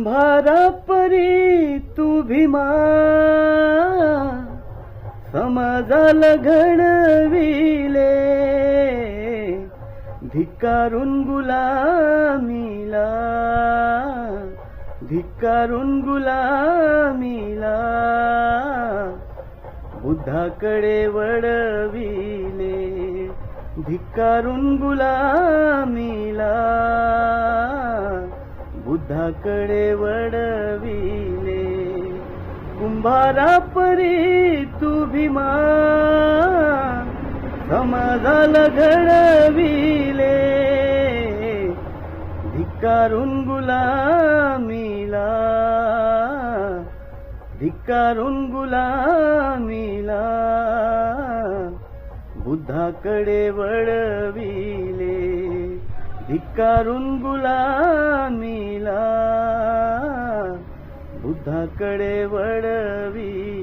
कुंभारा परी तू भीमा, समाजाला घडविले धिक्कारून गुलामीला, धिक्कारून गुलामीला बुद्धाकडे वळविले, धिक्कारून गुलामीला बुद्धाकडे वळविले. कुंभारा परी तू भीमा, समाजाला घडविले धिक्कारून गुलामीला, धिक्कारून गुलामीला बुद्धाकडे वळविले, धिक्कारून गुलामीला बुद्धाकडे वळविले.